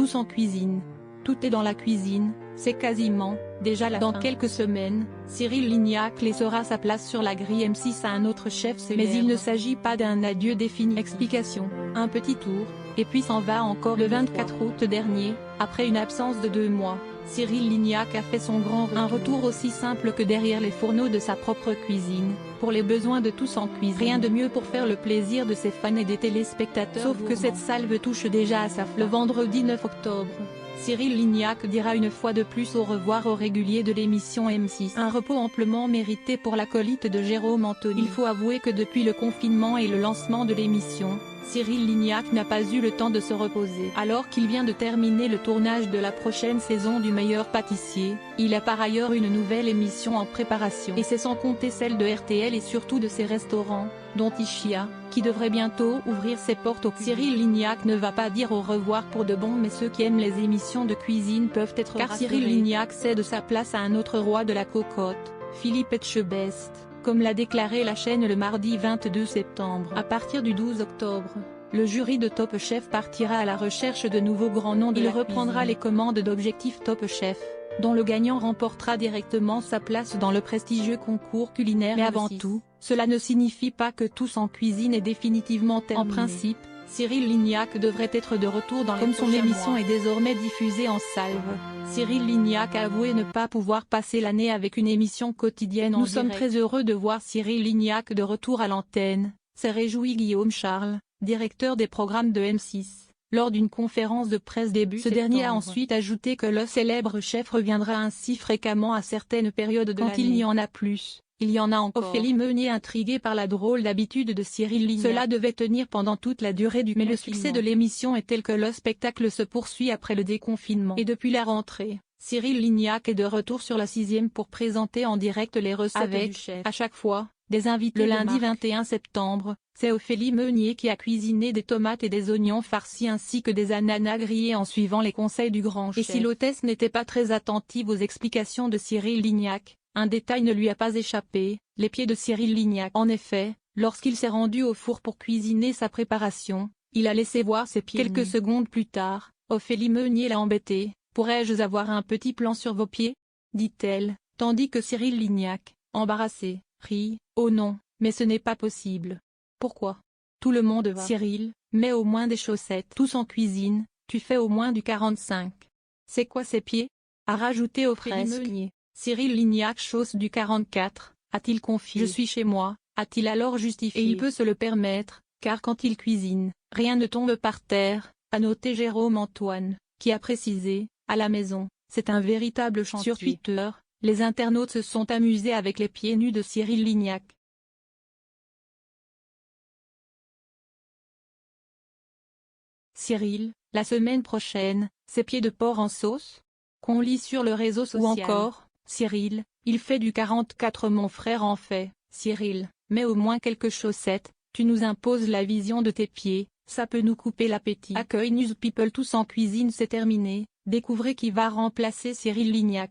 Tous en cuisine. Tout est dans la cuisine, c'est quasiment, déjà là. Dans quelques semaines, Cyril Lignac laissera sa place sur la grille M6 à un autre chef célèbre. Mais il ne s'agit pas d'un adieu défini. Explication, un petit tour, et puis s'en va encore. Le 24 août dernier, après une absence de 2 mois, Cyril Lignac a fait son grand retour. Un retour aussi simple que derrière les fourneaux de sa propre cuisine, pour les besoins de Tous en cuisine. Rien de mieux pour faire le plaisir de ses fans et des téléspectateurs. Sauf que cette salve touche déjà à sa fin. Le vendredi 9 octobre, Cyril Lignac dira une fois de plus au revoir aux réguliers de l'émission M6. Un repos amplement mérité pour l'acolyte de Jérôme Anthony. Il faut avouer que depuis le confinement et le lancement de l'émission, Cyril Lignac n'a pas eu le temps de se reposer. Alors qu'il vient de terminer le tournage de la prochaine saison du Meilleur Pâtissier, il a par ailleurs une nouvelle émission en préparation. Et c'est sans compter celle de RTL et surtout de ses restaurants, dont Ischia, qui devrait bientôt ouvrir ses portes au public. Cyril Lignac ne va pas dire au revoir pour de bon, mais ceux qui aiment les émissions de cuisine peuvent être rassurés. Car Cyril Lignac cède sa place à un autre roi de la cocotte, Philippe Etchebest, comme l'a déclaré la chaîne le mardi 22 septembre. À partir du 12 octobre, le jury de Top Chef partira à la recherche de nouveaux grands noms de la cuisine. Il reprendra les commandes d'Objectif Top Chef, dont le gagnant remportera directement sa place dans le prestigieux concours culinaire. Mais avant tout, cela ne signifie pas que Tous en cuisine est définitivement terminé. En principe, Cyril Lignac devrait être de retour dans les prochains mois. Comme son émission est désormais diffusée en salve, Cyril Lignac a avoué ne pas pouvoir passer l'année avec une émission quotidienne en direct. Nous sommes très heureux de voir Cyril Lignac de retour à l'antenne, s'est réjoui Guillaume Charles, directeur des programmes de M6. Lors d'une conférence de presse début septembre. Ce dernier a ensuite ajouté que le célèbre chef reviendra ainsi fréquemment à certaines périodes de l'année. Quand il n'y en a plus, il y en a encore. Ophélie Meunier, intriguée par la drôle d'habitude de Cyril Lignac. Cela devait tenir pendant toute la durée du confinement. Mais le succès de l'émission est tel que le spectacle se poursuit après le déconfinement. Et depuis la rentrée, Cyril Lignac est de retour sur la 6e pour présenter en direct les recettes du chef. À chaque fois, des invités. Le lundi 21 septembre, c'est Ophélie Meunier qui a cuisiné des tomates et des oignons farcis ainsi que des ananas grillés en suivant les conseils du grand chef. Et si l'hôtesse n'était pas très attentive aux explications de Cyril Lignac, un détail ne lui a pas échappé, les pieds de Cyril Lignac. En effet, lorsqu'il s'est rendu au four pour cuisiner sa préparation, il a laissé voir ses pieds. Quelques secondes plus tard, Ophélie Meunier l'a embêté. « Pourrais-je avoir un petit plan sur vos pieds ?» dit-elle, tandis que Cyril Lignac, embarrassé, rit. « Oh non, mais ce n'est pas possible. » « Pourquoi ? Tout le monde va. » « Cyril, mets au moins des chaussettes. Tous en cuisine, tu fais au moins du 45. » « C'est quoi ces pieds ?» a rajouté Ophélie Meunier. Cyril Lignac chausse du 44, a-t-il confié. « Je suis chez moi », a-t-il alors justifié. Et il peut se le permettre, car quand il cuisine, rien ne tombe par terre, a noté Jérôme Antoine, qui a précisé, à la maison, c'est un véritable chantier. Sur Twitter, les internautes se sont amusés avec les pieds nus de Cyril Lignac. Cyril, la semaine prochaine, ses pieds de porc en sauce ? Qu'on lit sur le réseau social. Ou encore, Cyril, il fait du 44, mon frère en fait. Cyril, mets au moins quelques chaussettes, tu nous imposes la vision de tes pieds, ça peut nous couper l'appétit. Accueil News People. Tous en cuisine, c'est terminé, découvrez qui va remplacer Cyril Lignac.